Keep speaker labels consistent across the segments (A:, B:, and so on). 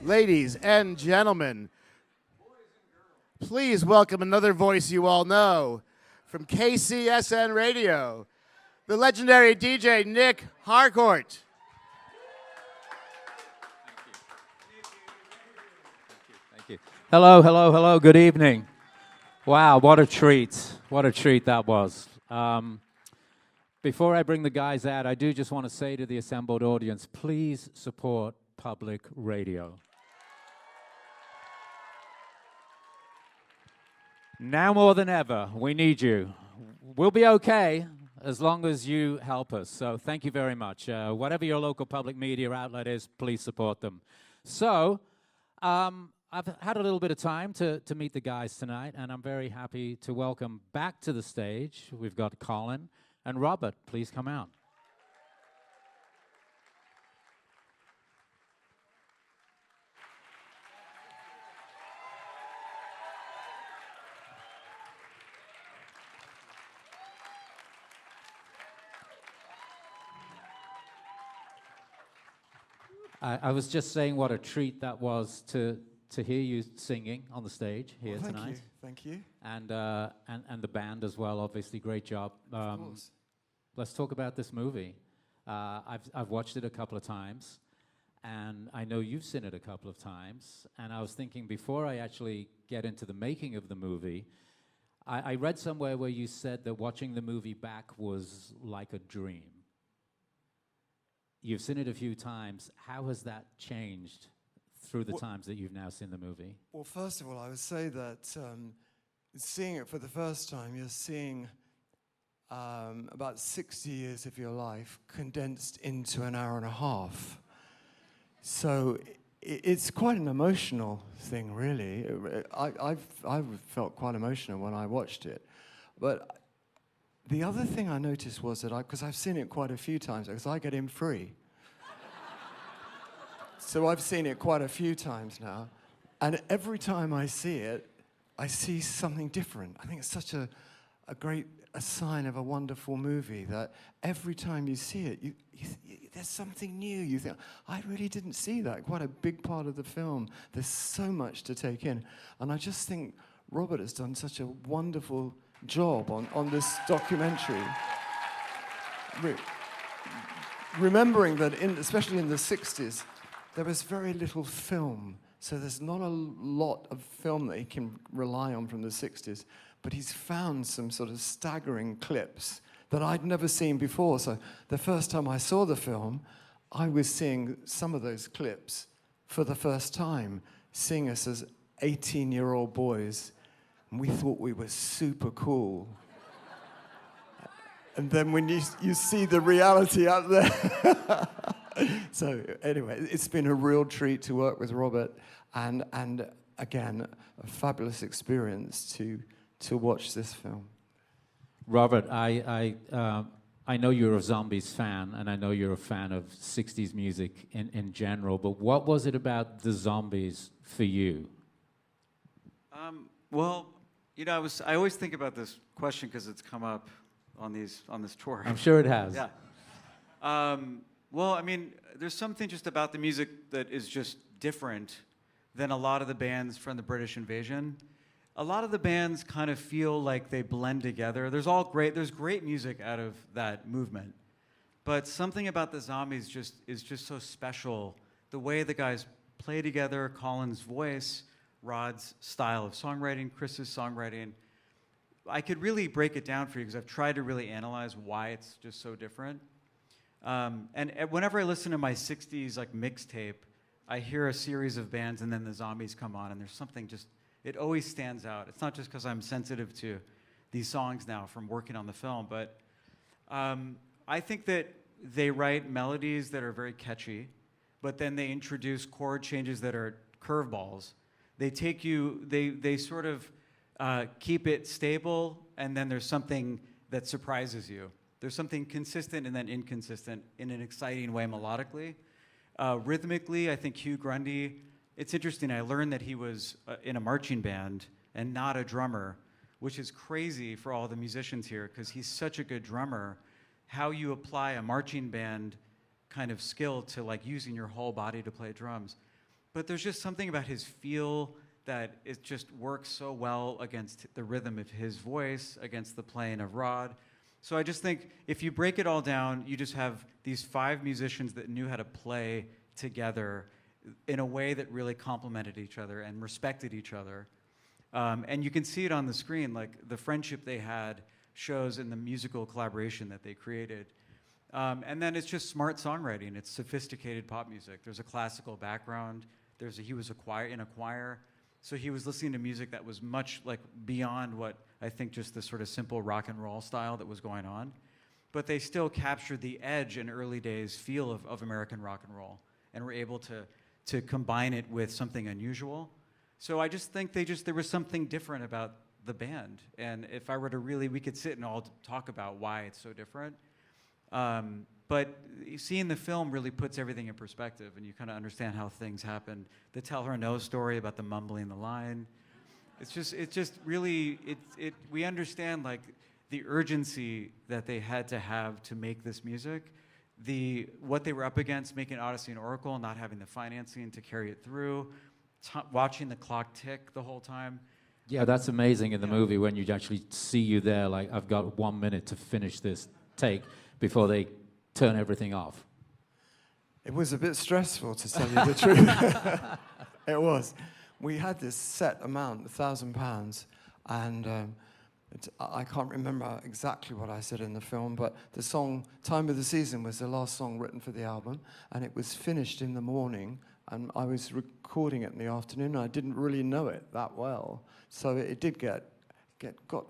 A: Ladies and gentlemen, please welcome another voice you all know from KCSN Radio, the legendary DJ Nic Harcourt.
B: Thank you. Hello, hello, hello. Good evening. Wow, what a treat. What a treat that was. Before I bring the guys out, I do just want to say to the assembled audience, please support public radio. Now more than ever, we need you. We'll be okay as long as you help us. So thank you very much. Whatever your local public media outlet is, please support them. So I've had a little bit of time to meet the guys tonight, and I'm very happy to welcome back to the stage. We've got Colin and Robert. Please come out. I was just saying what a treat that was to hear you singing on the stage here tonight.
C: Thank you.
B: And the band as well, obviously, great job.
C: Of course.
B: Let's talk about this movie. I've watched it a couple of times, and I know you've seen it a couple of times. And I was thinking, before I actually get into the making of the movie, I read somewhere where you said that watching the movie back was like a dream. You've seen it a few times. How has that changed through the times that you've now seen the movie?
C: Well, first of all, I would say that seeing it for the first time, you're seeing about 60 years of your life condensed into an hour and a half. So it's quite an emotional thing, really. I felt quite emotional when I watched it. But the other thing I noticed was that because I've seen it quite a few times, because I get in free. So I've seen it quite a few times now. And every time I see it, I see something different. I think it's such a great sign of a wonderful movie that every time you see it, there's something new. You think, I really didn't see that. Quite a big part of the film. There's so much to take in. And I just think Robert has done such a wonderful job on this documentary. Remembering that, especially in the 60s, there was very little film. So there's not a lot of film that he can rely on from the 60s. But he's found some sort of staggering clips that I'd never seen before. So the first time I saw the film, I was seeing some of those clips for the first time, seeing us as 18-year-old boys. And we thought we were super cool. And then when you see the reality out there. So anyway, it's been a real treat to work with Robert. And again, a fabulous experience to watch this film.
B: Robert, I know you're a Zombies fan, and I know you're a fan of 60s music in general, but what was it about the Zombies for you?
D: Well, you know, I always think about this question because it's come up on this tour.
B: I'm sure it has.
D: Yeah. Well, I mean, there's something just about the music that is just different than a lot of the bands from the British invasion. A lot of the bands kind of feel like they blend together. There's great music out of that movement. But something about the Zombies is just so special. The way the guys play together, Colin's voice, Rod's style of songwriting, Chris's songwriting. I could really break it down for you because I've tried to really analyze why it's just so different. And whenever I listen to my 60s like mixtape, I hear a series of bands and then the Zombies come on and there's something just, it always stands out. It's not just because I'm sensitive to these songs now from working on the film, but I think that they write melodies that are very catchy, but then they introduce chord changes that are curveballs. They take you, they sort of keep it stable, and then there's something that surprises you. There's something consistent and then inconsistent in an exciting way melodically. Rhythmically, I think Hugh Grundy, it's interesting, I learned that he was in a marching band and not a drummer, which is crazy for all the musicians here because he's such a good drummer. How you apply a marching band kind of skill to like using your whole body to play drums. but there's just something about his feel that it just works so well against the rhythm of his voice, against the playing of Rod. So I just think if you break it all down, you just have these 5 musicians that knew how to play together in a way that really complemented each other and respected each other. And you can see it on the screen, like the friendship they had shows in the musical collaboration that they created. And then it's just smart songwriting. It's sophisticated pop music. There's a classical background. He was in a choir. So he was listening to music that was much like beyond what I think just the sort of simple rock and roll style that was going on. But they still captured the edge and early days feel of American rock and roll and were able to combine it with something unusual. So I just think there was something different about the band. And if I were to we could sit and all talk about why it's so different. But seeing the film really puts everything in perspective, and you kind of understand how things happened. The Tell Her No story about the mumbling the line. It's just really, we understand like the urgency that they had to have to make this music, what they were up against making Odyssey and Oracle, not having the financing to carry it through, watching the clock tick the whole time.
B: Yeah, that's amazing in the movie when you actually see you there, like, I've got 1 minute to finish this take before they turn everything off.
C: It was a bit stressful, to tell you the truth. It was. We had this set amount, £1,000, and I can't remember exactly what I said in the film, but the song Time of the Season was the last song written for the album, and it was finished in the morning, and I was recording it in the afternoon, and I didn't really know it that well. So it did got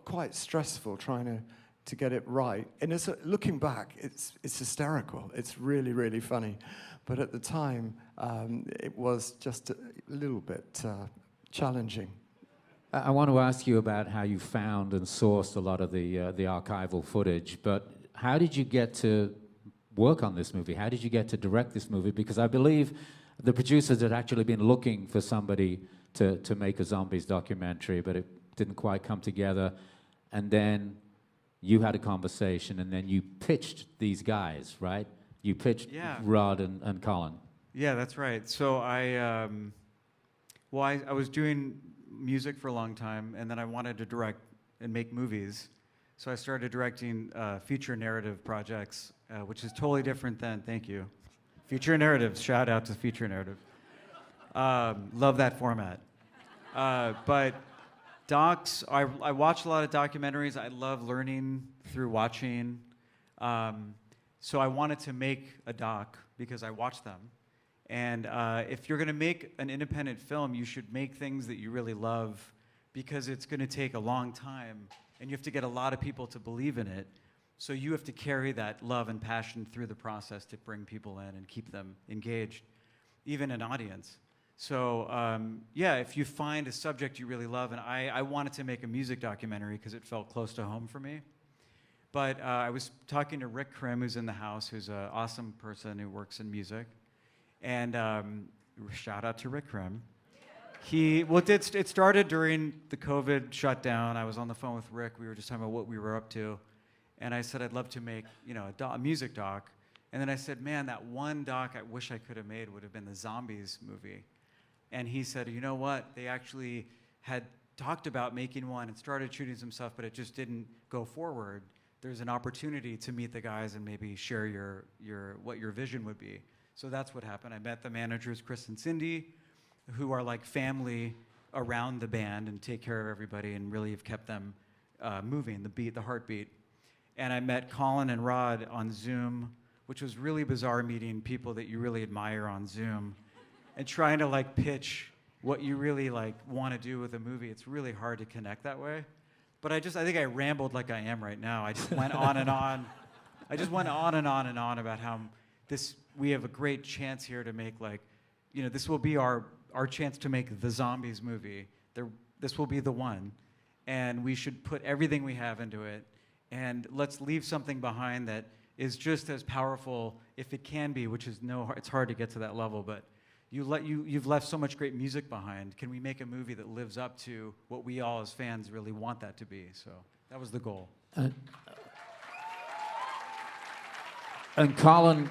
C: quite stressful trying to get it right. And looking back, it's hysterical. It's really, really funny. But at the time, it was just a little bit challenging.
B: I want to ask you about how you found and sourced a lot of the archival footage, but how did you get to work on this movie? How did you get to direct this movie? Because I believe the producers had actually been looking for somebody to make a zombies documentary, but it didn't quite come together. And then you had a conversation, and then you pitched these guys, right? You pitched Rod and Colin.
D: Yeah, that's right. So I was doing music for a long time, and then I wanted to direct and make movies. So I started directing feature narrative projects, which is totally different than, thank you, feature narratives. Shout out to feature narrative. Love that format. But docs, I watch a lot of documentaries. I love learning through watching. So I wanted to make a doc because I watched them. And if you're going to make an independent film, you should make things that you really love, because it's going to take a long time, and you have to get a lot of people to believe in it. So you have to carry that love and passion through the process to bring people in and keep them engaged, even an audience. So yeah, if you find a subject you really love, and I wanted to make a music documentary because it felt close to home for me. But I was talking to Rick Krim, who's in the house, who's an awesome person who works in music. And shout out to Rick Krim. It started during the COVID shutdown. I was on the phone with Rick. We were just talking about what we were up to. And I said, I'd love to make, a music doc. And then I said, man, that one doc I wish I could have made would have been the Zombies movie. And he said, you know what? They actually had talked about making one and started shooting some stuff, but it just didn't go forward. There's an opportunity to meet the guys and maybe share what your vision would be. So that's what happened. I met the managers, Chris and Cindy, who are like family around the band and take care of everybody and really have kept them moving, the heartbeat. And I met Colin and Rod on Zoom, which was really bizarre, meeting people that you really admire on Zoom and trying to like pitch what you really like want to do with a movie. It's really hard to connect that way. But I think I rambled like I am right now. I just went on and on. I just went on and on and on about how we have a great chance here to make this will be our chance to make the Zombies movie. This will be the one. And we should put everything we have into it. And let's leave something behind that is just as powerful, if it can be, which is it's hard to get to that level, but you've left so much great music behind. Can we make a movie that lives up to what we all as fans really want that to be? So that was the goal.
B: And Colin,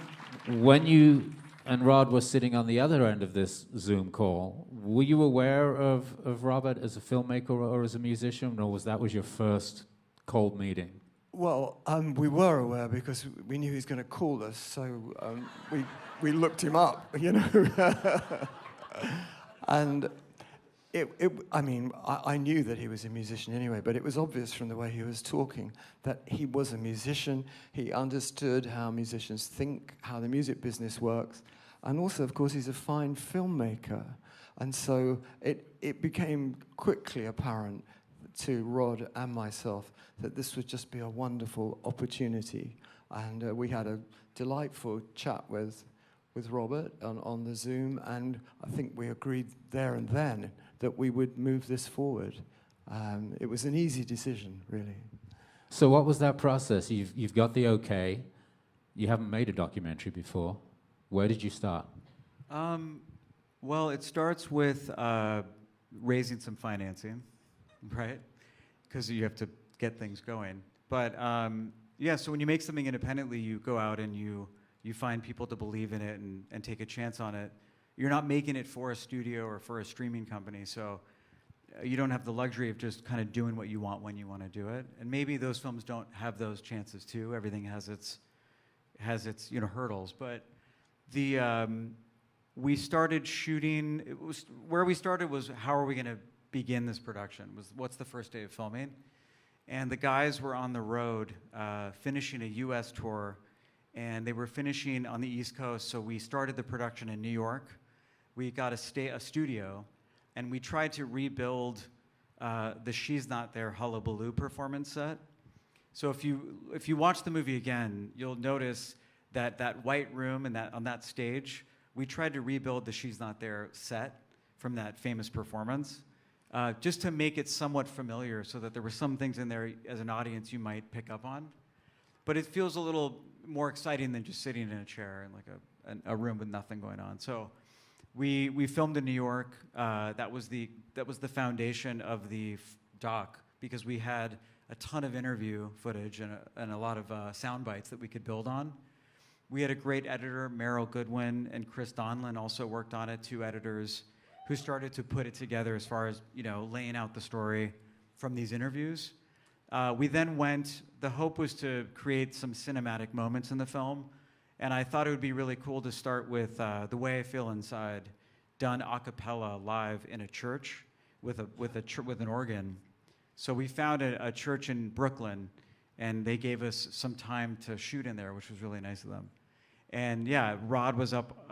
B: when you and Rod was sitting on the other end of this Zoom call. Were you aware of Robert as a filmmaker or as a musician, or was your first cold meeting?
C: Well, we were aware because we knew he was going to call us, so we looked him up, you know. And I knew that he was a musician anyway, but it was obvious from the way he was talking that he was a musician. He understood how musicians think, how the music business works, and also, of course, he's a fine filmmaker. And so it became quickly apparent to Rod and myself that this would just be a wonderful opportunity. And we had a delightful chat with Robert on the Zoom, and I think we agreed there and then that we would move this forward. It was an easy decision, really.
B: So what was that process? You've got the okay. You haven't made a documentary before. Where did you start?
D: Well, it starts with raising some financing, right? Because you have to get things going. But yeah, so when you make something independently, you go out and you find people to believe in it and take a chance on it. You're not making it for a studio or for a streaming company, so you don't have the luxury of just kind of doing what you want when you want to do it. And maybe those films don't have those chances too. Everything has its hurdles. But we started shooting. Where we started was, how are we going to begin this production? What's the first day of filming? And the guys were on the road finishing a U.S. tour, and they were finishing on the East Coast, so we started the production in New York. We got a studio, and we tried to rebuild the She's Not There Hullabaloo performance set. So if you watch the movie again, you'll notice that white room and on that stage, we tried to rebuild the She's Not There set from that famous performance, just to make it somewhat familiar, so that there were some things in there as an audience you might pick up on. But it feels a little more exciting than just sitting in a chair in like a room with nothing going on. So we filmed in New York. That was the foundation of the doc, because we had a ton of interview footage and a lot of sound bites that we could build on. We had a great editor, Meryl Goodwin, and Chris Donlan also worked on it, two editors who started to put it together as far as, laying out the story from these interviews. We then the hope was to create some cinematic moments in the film, and I thought it would be really cool to start with The Way I Feel Inside, done a cappella live in a church with an organ. So we found a church in Brooklyn, and they gave us some time to shoot in there, which was really nice of them. And yeah, Rod was up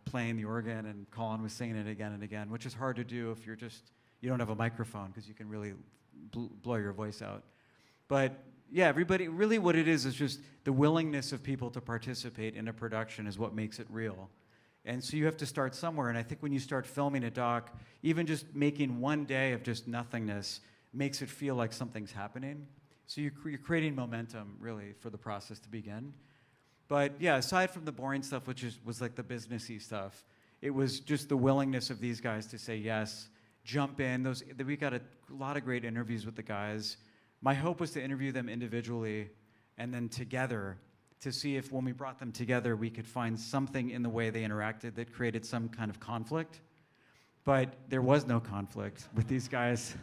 D: playing the organ, and Colin was singing it again and again, which is hard to do if you don't have a microphone, because you can really blow your voice out. But yeah, everybody, really what it is just the willingness of people to participate in a production is what makes it real. And so you have to start somewhere, and I think when you start filming a doc, even just making one day of just nothingness makes it feel like something's happening. So you're creating momentum, really, for the process to begin. But yeah, aside from the boring stuff, which was like the businessy stuff, it was just the willingness of these guys to say yes, jump in. We got a lot of great interviews with the guys. My hope was to interview them individually and then together, to see if when we brought them together, we could find something in the way they interacted that created some kind of conflict. But there was no conflict with these guys,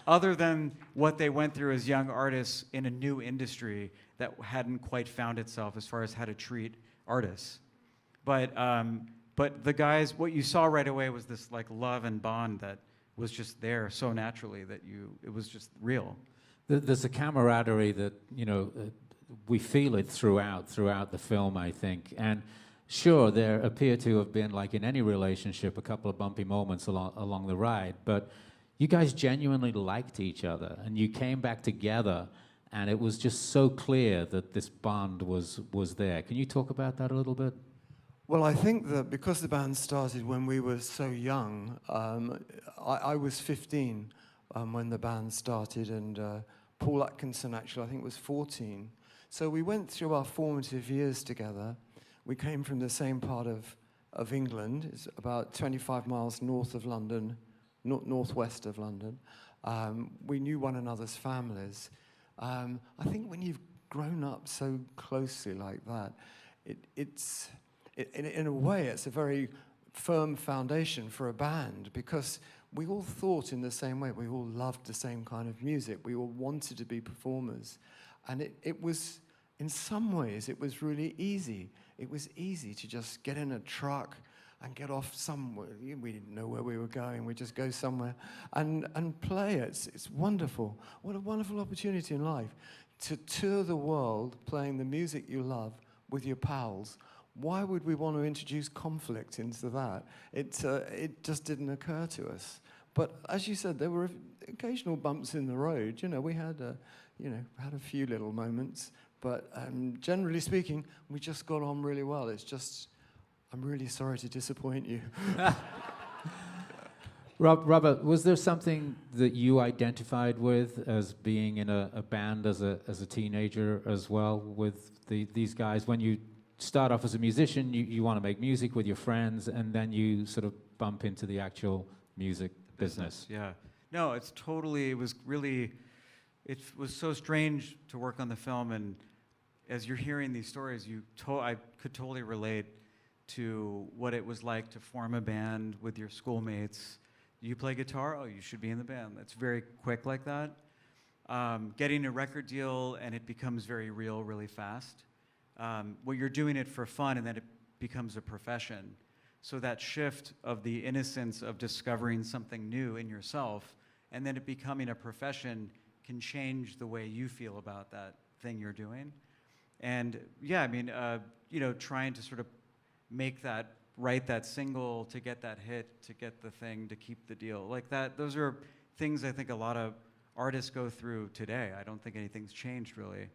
D: other than what they went through as young artists in a new industry that hadn't quite found itself as far as how to treat artists. But the guys, what you saw right away was this like love and bond that was just there so naturally that it was just real.
B: There's a camaraderie that, we feel it throughout the film, I think. And sure, there appear to have been, like in any relationship, a couple of bumpy moments along the ride, but you guys genuinely liked each other, and you came back together, and it was just so clear that this bond was there. Can you talk about that a little bit?
C: Well, I think that because the band started when we were so young, I was 15 when the band started, and Paul Atkinson, actually, I think was 14. So we went through our formative years together. We came from the same part of England. It's about 25 miles north of London, northwest of London. We knew one another's families. I think when you've grown up so closely like that, it's in a way, it's a very firm foundation for a band, because we all thought in the same way. We all loved the same kind of music. We all wanted to be performers. And it was, in some ways, it was really easy. It was easy to just get in a truck and get off somewhere. We didn't know where we were going. We just go somewhere and play it. It's wonderful. What a wonderful opportunity in life to tour the world playing the music you love with your pals. Why would we want to introduce conflict into that? It just didn't occur to us. But as you said, there were occasional bumps in the road. We had a few little moments. But generally speaking, we just got on really well. It's just, I'm really sorry to disappoint you.
B: Robert, was there something that you identified with as being in a band as a teenager as well with these guys? When you start off as a musician, you want to make music with your friends, and then you sort of bump into the actual music business.
D: Yeah. No, it was so strange to work on the film, and as you're hearing these stories, I could totally relate to what it was like to form a band with your schoolmates. You play guitar? Oh, you should be in the band. It's very quick like that. Getting a record deal, and it becomes very real really fast. Well, you're doing it for fun, and then it becomes a profession. So that shift of the innocence of discovering something new in yourself, and then it becoming a profession, can change the way you feel about that thing you're doing. And yeah, I mean, trying to sort of write that single, to get that hit, to get the thing, to keep the deal. Like that, those are things I think a lot of artists go through today. I don't think anything's changed really.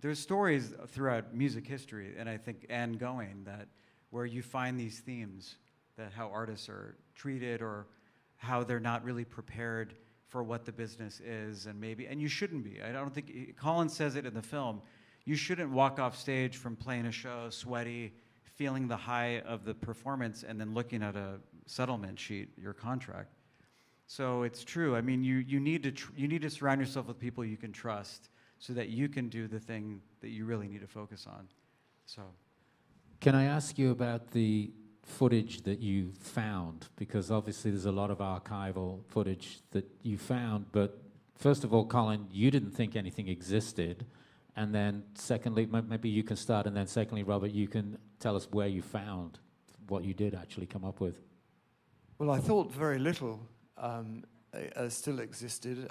D: There's stories throughout music history, and I think, and going, that where you find these themes, that how artists are treated, or how they're not really prepared for what the business is, and you shouldn't be. I don't think, Colin says it in the film, you shouldn't walk off stage from playing a show sweaty, feeling the high of the performance, and then looking at a settlement sheet, your contract. So it's true. I mean, you need to surround yourself with people you can trust, so that you can do the thing that you really need to focus on. So,
B: can I ask you about the footage that you found? Because obviously there's a lot of archival footage that you found, but first of all, Colin, you didn't think anything existed, and then secondly, maybe you can start, and then secondly, Robert, you can tell us where you found what you did actually come up with.
C: Well, I thought very little still existed.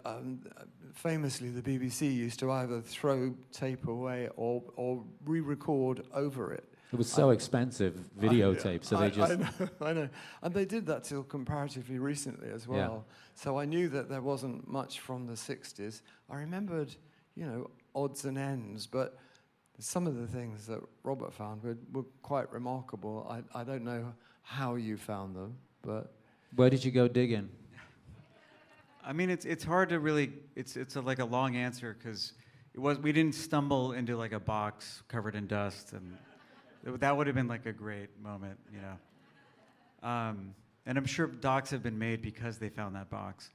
C: Famously, the BBC used to either throw tape away or re-record over it.
B: It was so expensive, videotape, so they just...
C: I know. And they did that till comparatively recently as well. Yeah. So I knew that there wasn't much from the 60s. I remembered, odds and ends, but some of the things that Robert found were quite remarkable. I don't know how you found them, but...
B: Where did you go digging?
D: I mean, it's hard to really, it's like a long answer, because we didn't stumble into like a box covered in dust, and that would have been like a great moment, and I'm sure docs have been made because they found that box.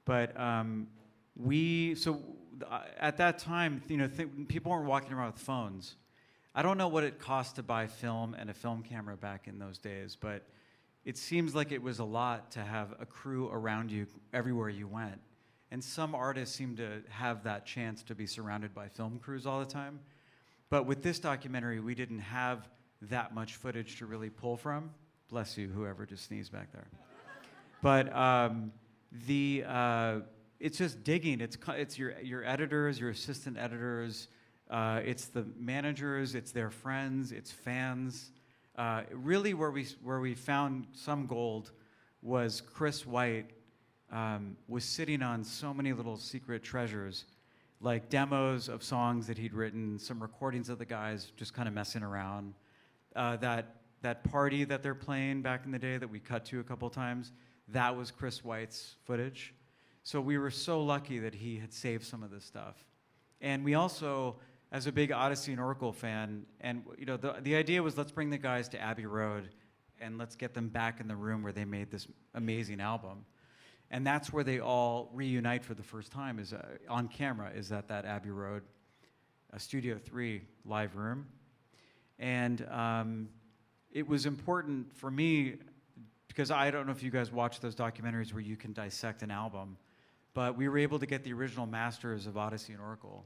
D: But at that time, people weren't walking around with phones. I don't know what it cost to buy film and a film camera back in those days, but it seems like it was a lot to have a crew around you everywhere you went. And some artists seem to have that chance to be surrounded by film crews all the time. But with this documentary, we didn't have that much footage to really pull from. Bless you, whoever just sneezed back there. But it's just digging. It's your editors, your assistant editors, it's the managers, it's their friends, it's fans. Really, where we found some gold was Chris White was sitting on so many little secret treasures, like demos of songs that he'd written, some recordings of the guys just kind of messing around. That party that they're playing back in the day that we cut to a couple times, that was Chris White's footage. So we were so lucky that he had saved some of this stuff. And we also, as a big Odyssey and Oracle fan, and the idea was, let's bring the guys to Abbey Road and let's get them back in the room where they made this amazing album. And that's where they all reunite for the first time, is on camera, is at that Abbey Road Studio 3 live room. And it was important for me, because I don't know if you guys watch those documentaries where you can dissect an album, but we were able to get the original masters of Odyssey and Oracle.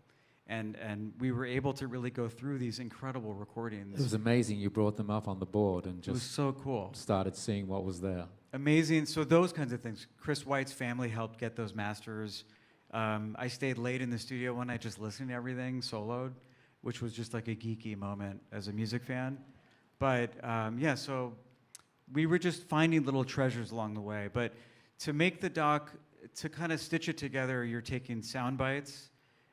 D: And we were able to really go through these incredible recordings.
B: It was amazing. You brought them up on the board and
D: It was
B: just
D: so cool.
B: started seeing what was there.
D: Amazing. So those kinds of things. Chris White's family helped get those masters. I stayed late in the studio one night just listening to everything soloed, which was just like a geeky moment as a music fan. But yeah, so we were just finding little treasures along the way. But to make the doc, to kind of stitch it together, you're taking sound bites,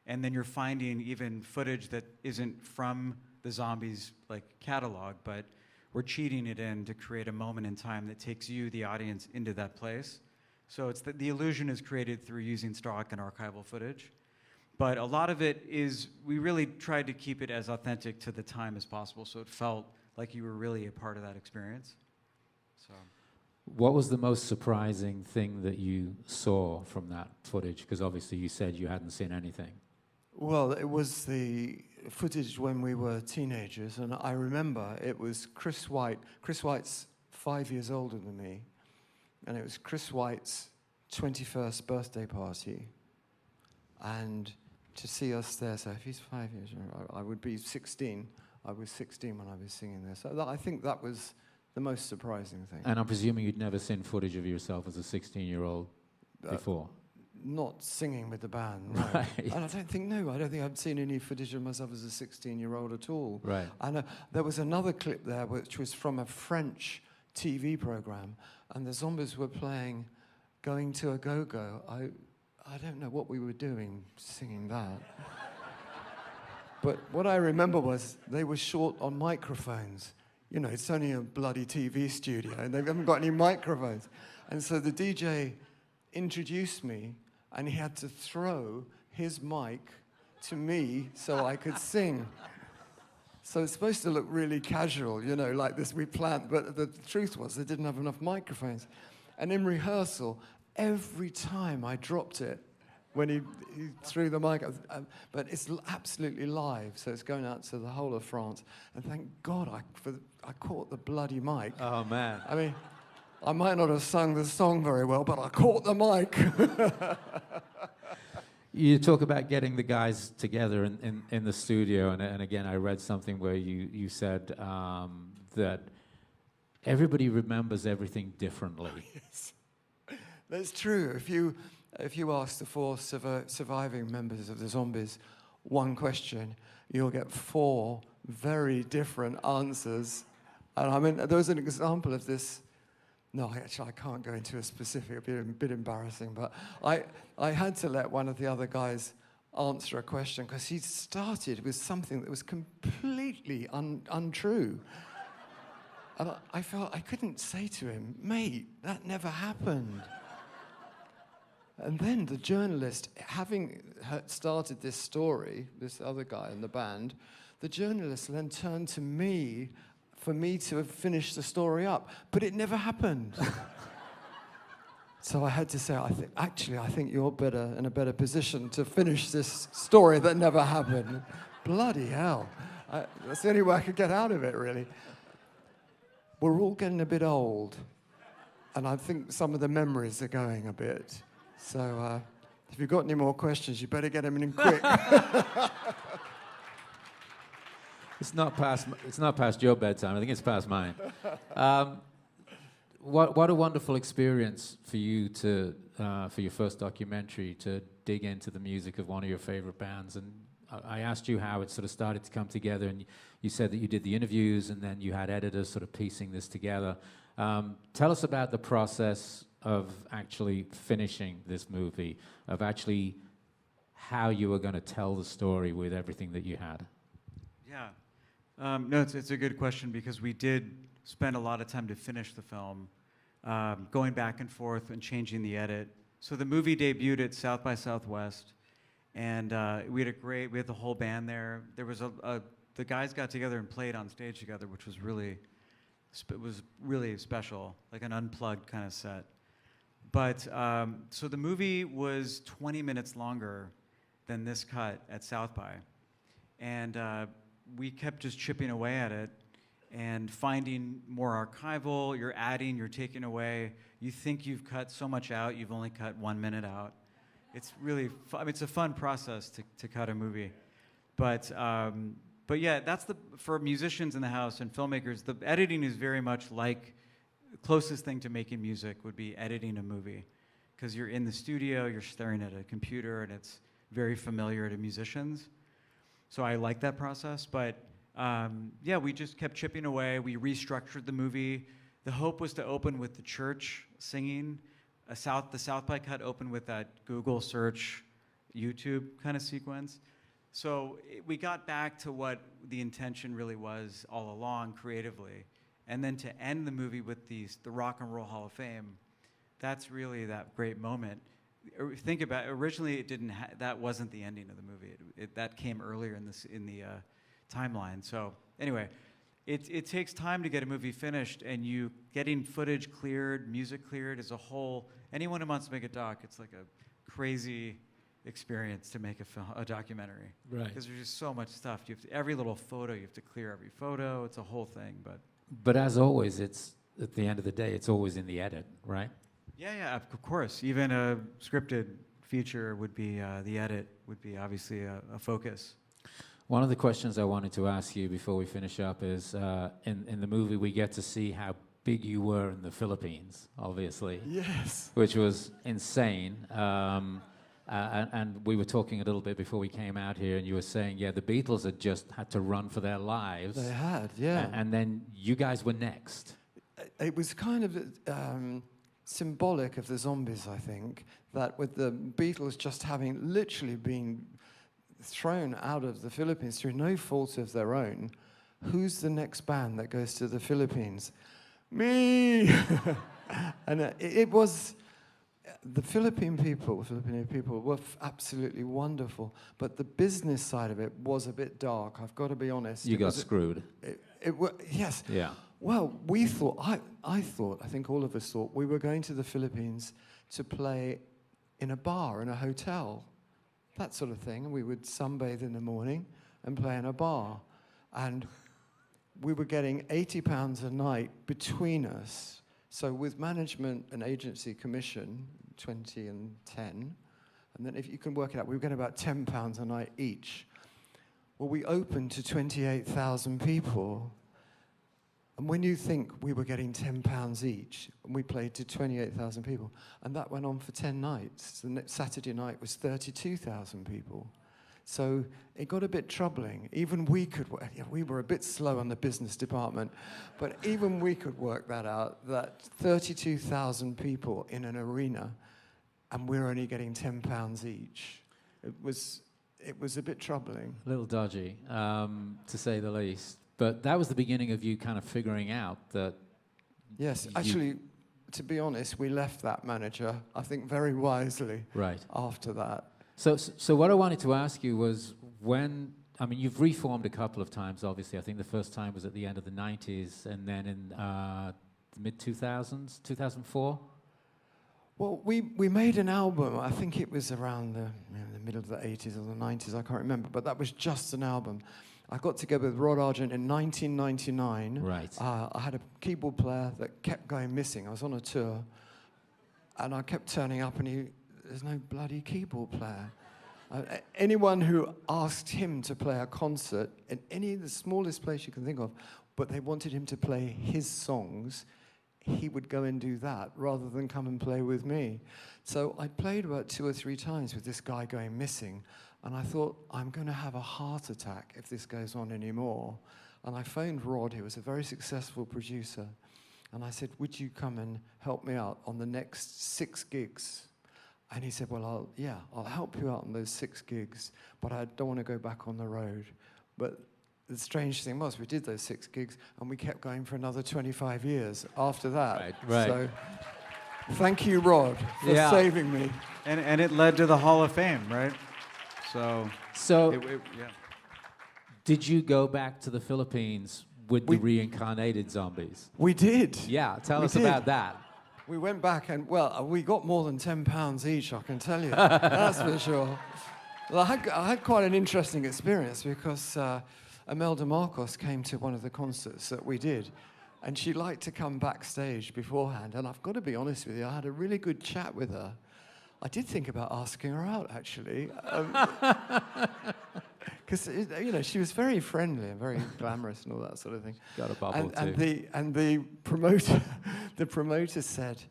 D: and then you're finding even footage that isn't from the Zombies like catalog, but we're cheating it in to create a moment in time that takes you, the audience, into that place. So it's the illusion is created through using stock and archival footage. But a lot of it is, we really tried to keep it as authentic to the time as possible, so it felt like you were really a part of that experience. So.
B: What was the most surprising thing that you saw from that footage? Because obviously you said you hadn't seen anything.
C: Well, it was the footage when we were teenagers, and I remember it was Chris White. Chris White's 5 years older than me, and it was Chris White's 21st birthday party. And to see us there, so if he's 5 years old, I would be 16. I was 16 when I was singing there. So I think that was the most surprising thing.
B: And I'm presuming you'd never seen footage of yourself as a 16-year-old before.
C: Not singing with the band, no.
B: Right.
C: And I don't think I'd seen any footage of myself as a 16-year-old at all.
B: Right.
C: And there was another clip there which was from a French TV program, and the Zombies were playing Going to a Go-Go. I don't know what we were doing singing that. But what I remember was they were short on microphones. You know, it's only a bloody TV studio, and they haven't got any microphones. And so the DJ introduced me, and he had to throw his mic to me so I could sing. So it's supposed to look really casual, you know, like this we planned, but the truth was they didn't have enough microphones. And in rehearsal, every time I dropped it, when he threw the mic, but it's absolutely live, so it's going out to the whole of France. And thank God I caught the bloody mic.
B: Oh, man.
C: I mean, I might not have sung the song very well, but I caught the mic.
B: You talk about getting the guys together in the studio, and again, I read something where you said that everybody remembers everything differently.
C: Yes. That's true. If you ask the four surviving members of the Zombies one question, you'll get four very different answers. And I mean, there was an example of this. No, actually, I can't go into a specific, it'd be a bit embarrassing, but I had to let one of the other guys answer a question because he started with something that was completely untrue. And I felt I couldn't say to him, mate, that never happened. And then the journalist, having started this story, this other guy in the band, the journalist then turned to me for me to have finished the story up, but it never happened. So I had to say, I think you're in a better position to finish this story that never happened. Bloody hell. That's the only way I could get out of it, really. We're all getting a bit old, and I think some of the memories are going a bit. So if you've got any more questions, you better get them in quick.
B: It's not past your bedtime. I think it's past mine. What a wonderful experience for you for your first documentary to dig into the music of one of your favorite bands. And I asked you how it sort of started to come together, and you said that you did the interviews and then you had editors sort of piecing this together. Tell us about the process of actually finishing this movie, of actually how you were going to tell the story with everything that you had.
D: Yeah. No, it's a good question because we did spend a lot of time to finish the film, going back and forth and changing the edit. So the movie debuted at South by Southwest, and we had the whole band there. There was the guys got together and played on stage together, which was really special, like an unplugged kind of set. But so the movie was 20 minutes longer than this cut at South by, and we kept just chipping away at it, and finding more archival. You're adding, you're taking away. You think you've cut so much out, you've only cut 1 minute out. It's really, it's a fun process to cut a movie. But yeah, that's for musicians in the house and filmmakers, the editing is very much like, the closest thing to making music would be editing a movie. Because you're in the studio, you're staring at a computer, and it's very familiar to musicians. So I like that process, but yeah, we just kept chipping away. We restructured the movie. The hope was to open with the church singing. The South by cut opened with that Google search, YouTube kind of sequence. So we got back to what the intention really was all along creatively. And then to end the movie with the Rock and Roll Hall of Fame, that's really that great moment. Think about it, originally it didn't. That wasn't the ending of the movie. That came earlier in the timeline. So anyway, it takes time to get a movie finished, and you getting footage cleared, music cleared is a whole. Anyone who wants to make a doc, it's like a crazy experience to make a documentary.
B: Right.
D: Because there's just so much stuff. Every little photo, you have to clear every photo. It's a whole thing.
B: But as always, it's at the end of the day, it's always in the edit, right?
D: Yeah, of course. Even a scripted feature would be, the edit would be obviously a focus.
B: One of the questions I wanted to ask you before we finish up is, in the movie we get to see how big you were in the Philippines, obviously.
C: Yes.
B: Which was insane. And we were talking a little bit before we came out here, and you were saying, yeah, the Beatles had just had to run for their lives.
C: They had, yeah.
B: And then you guys were next.
C: It was kind of symbolic of the Zombies, I think, that with the Beatles just having literally been thrown out of the Philippines through no fault of their own, who's the next band that goes to the Philippines? Me! And it was... The Filipino people were absolutely wonderful, but the business side of it was a bit dark, I've got to be honest.
B: You got screwed.
C: Yes.
B: Yeah.
C: Well, we thought, I think all of us thought, we were going to the Philippines to play in a bar, in a hotel, that sort of thing. We would sunbathe in the morning and play in a bar. And we were getting £80 a night between us. So with management and agency commission, 20 and 10, and then if you can work it out, we were getting about £10 a night each. Well, we opened to 28,000 people. And when you think we were getting £10 each, and we played to 28,000 people, and that went on for 10 nights. The next Saturday night was 32,000 people. So it got a bit troubling. Even we could, we were a bit slow on the business department, but even we could work that out, that 32,000 people in an arena, and we're only getting £10 each. It was a bit troubling.
B: A little dodgy, to say the least. But that was the beginning of you kind of figuring out that...
C: Yes, actually, to be honest, we left that manager, I think, very wisely after that.
B: So what I wanted to ask you was you've reformed a couple of times, obviously. I think the first time was at the end of the 90s, and then in the mid-2000s, 2004?
C: Well, we made an album, I think it was around the middle of the 80s or the 90s, I can't remember, but that was just an album. I got together with Rod Argent in 1999.
B: Right.
C: I had a keyboard player that kept going missing. I was on a tour, and I kept turning up, and there's no bloody keyboard player. Anyone who asked him to play a concert in the smallest place you can think of, but they wanted him to play his songs, he would go and do that rather than come and play with me. So I played about 2 or 3 times with this guy going missing, and I thought, I'm going to have a heart attack if this goes on anymore. And I phoned Rod, who was a very successful producer, and I said, would you come and help me out on the next 6 gigs? And he said, well, I'll help you out on those 6 gigs, but I don't want to go back on the road. But the strange thing was, we did those 6 gigs, and we kept going for another 25 years after that.
B: Right.
C: So thank you, Rod, for saving me.
D: And it led to the Hall of Fame, right? So
B: did you go back to the Philippines with the reincarnated zombies?
C: We did.
B: Yeah, tell us about that.
C: We went back and, we got more than £10 each, I can tell you. That's for sure. Well, I had quite an interesting experience because Imelda Marcos came to one of the concerts that we did, and she liked to come backstage beforehand. And I've got to be honest with you, I had a really good chat with her. I did think about asking her out, actually. Because she was very friendly and very glamorous and all that sort of thing.
B: Got a bubble
C: and the promoter, the promoter said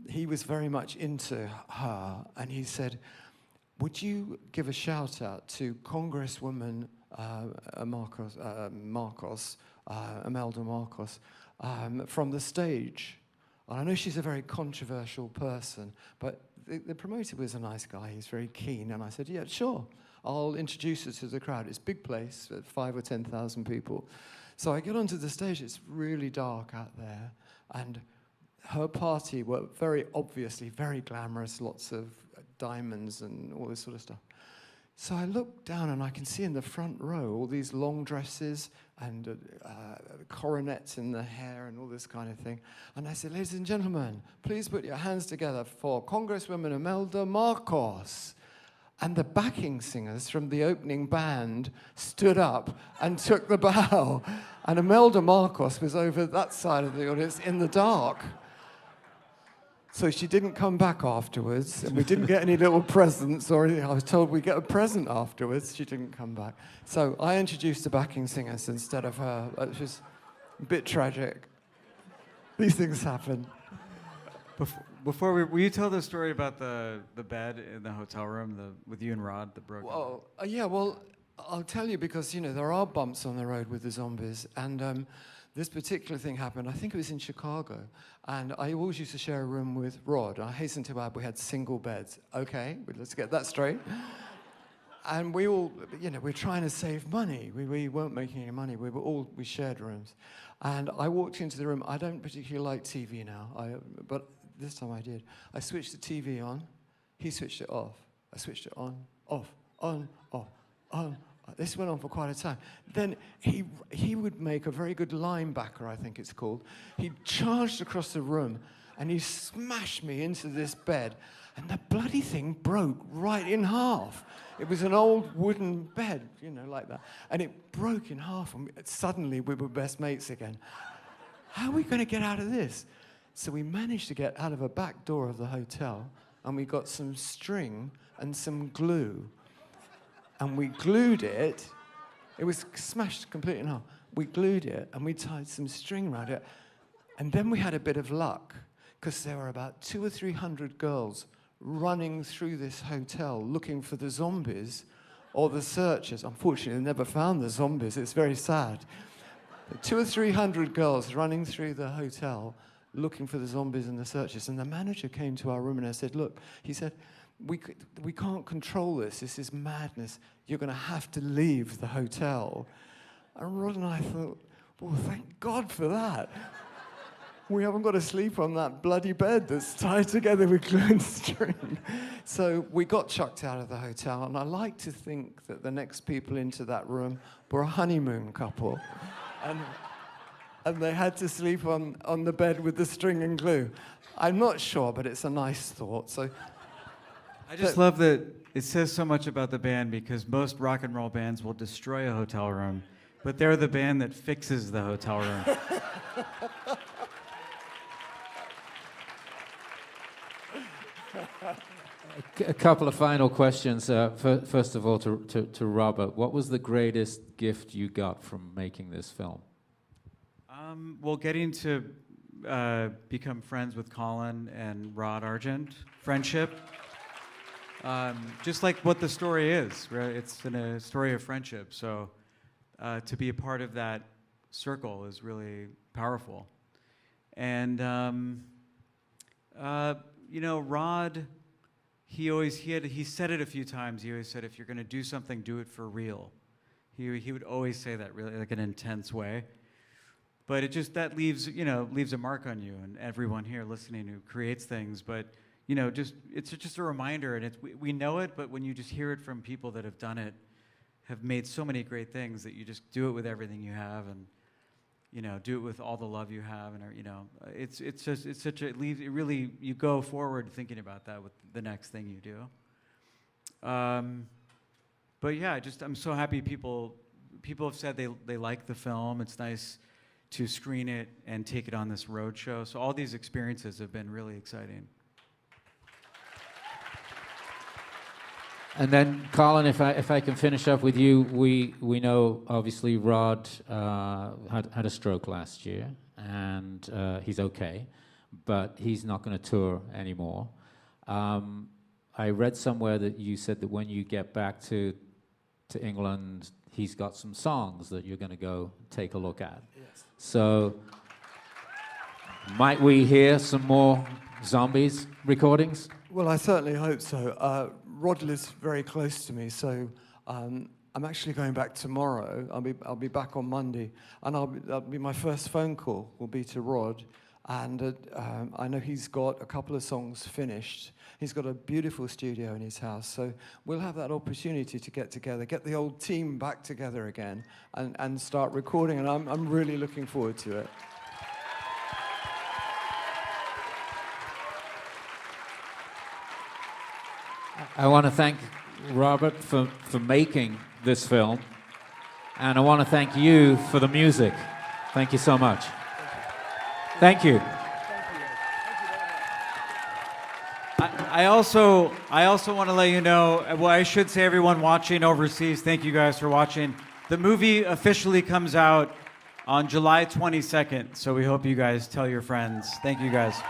C: he was very much into her, and he said, "Would you give a shout out to Congresswoman Imelda Marcos, from the stage?" And I know she's a very controversial person, but the promoter was a nice guy. He's very keen, and I said, "Yeah, sure. I'll introduce her to the crowd." It's a big place, 5,000 or 10,000 people. So I get onto the stage. It's really dark out there, and her party were very obviously very glamorous, lots of diamonds and all this sort of stuff. So I look down and I can see in the front row all these long dresses and coronets in the hair and all this kind of thing. And I said, "Ladies and gentlemen, please put your hands together for Congresswoman Imelda Marcos." And the backing singers from the opening band stood up and took the bow. And Imelda Marcos was over that side of the audience in the dark. So she didn't come back afterwards, and we didn't get any little presents or anything. I was told we'd get a present afterwards. She didn't come back. So I introduced the backing singers instead of her, which was a bit tragic. These things happen.
D: Before will you tell the story about the bed in the hotel room with you and Rod, the broken?
C: Well, yeah, well, I'll tell you because, there are bumps on the road with the zombies, and this particular thing happened, I think it was in Chicago, and I always used to share a room with Rod. I hasten to add we had single beds. Okay, let's get that straight. And we all, we're trying to save money. We weren't making any money. We shared rooms. And I walked into the room. I don't particularly like TV now, but this time I did. I switched the TV on. He switched it off. I switched it on, off, on, off, on. This went on for quite a time. Then he would make a very good linebacker, I think it's called. He charged across the room, and he smashed me into this bed, and the bloody thing broke right in half. It was an old wooden bed, like that. And it broke in half, and suddenly we were best mates again. How are we going to get out of this? So we managed to get out of a back door of the hotel, and we got some string and some glue. And we glued it. It was smashed completely in half. We glued it, and we tied some string around it. And then we had a bit of luck, because there were about 200 or 300 girls running through this hotel looking for the zombies or the searchers. Unfortunately, they never found the zombies. It's very sad. But 200 or 300 girls running through the hotel looking for the zombies and the searchers. And the manager came to our room and I said, "Look," he said, we can't control this. This is madness. You're going to have to leave the hotel." And Rod and I thought, well, thank God for that. We haven't got to sleep on that bloody bed that's tied together with glue and string. So we got chucked out of the hotel, and I like to think that the next people into that room were a honeymoon couple. And they had to sleep on the bed with the string and glue. I'm not sure, but it's a nice thought. So
D: I just love that it says so much about the band, because most rock and roll bands will destroy a hotel room, but they're the band that fixes the hotel room.
B: A couple of final questions. First of all, to Robert, what was the greatest gift you got from making this film?
D: Well, getting to become friends with Colin and Rod Argent, friendship. Just like what the story is, right? It's a story of friendship. So to be a part of that circle is really powerful. And Rod, he said it a few times. He always said, if you're going to do something, do it for real. He would always say that, really, like an intense way. But that leaves a mark on you and everyone here listening who creates things. But it's just a reminder, and we know it. But when you just hear it from people that have done it, have made so many great things, that you just do it with everything you have, and do it with all the love you have, and you go forward thinking about that with the next thing you do. But yeah, I'm so happy people people have said they like the film. It's nice to screen it and take it on this road show. So all these experiences have been really exciting.
B: And then, Colin, if I can finish up with you, we know obviously Rod had a stroke last year, and he's okay, but he's not going to tour anymore. I read somewhere that you said that when you get back to England, he's got some songs that you're going to go take a look at. Yes. So, might we hear some more Zombies recordings?
C: Well, I certainly hope so. Rod lives very close to me, so I'm actually going back tomorrow. I'll be back on Monday, and that'll be my first phone call will be to Rod, and I know he's got a couple of songs finished. He's got a beautiful studio in his house, so we'll have that opportunity to get together, get the old team back together again, and start recording, and I'm really looking forward to it.
B: I want to thank Robert for making this film, and I want to thank you for the music. Thank you so much. Thank you.
D: I also want to let you know, well, I should say everyone watching overseas, thank you guys for watching. The movie officially comes out on July 22nd, so we hope you guys tell your friends. Thank you guys.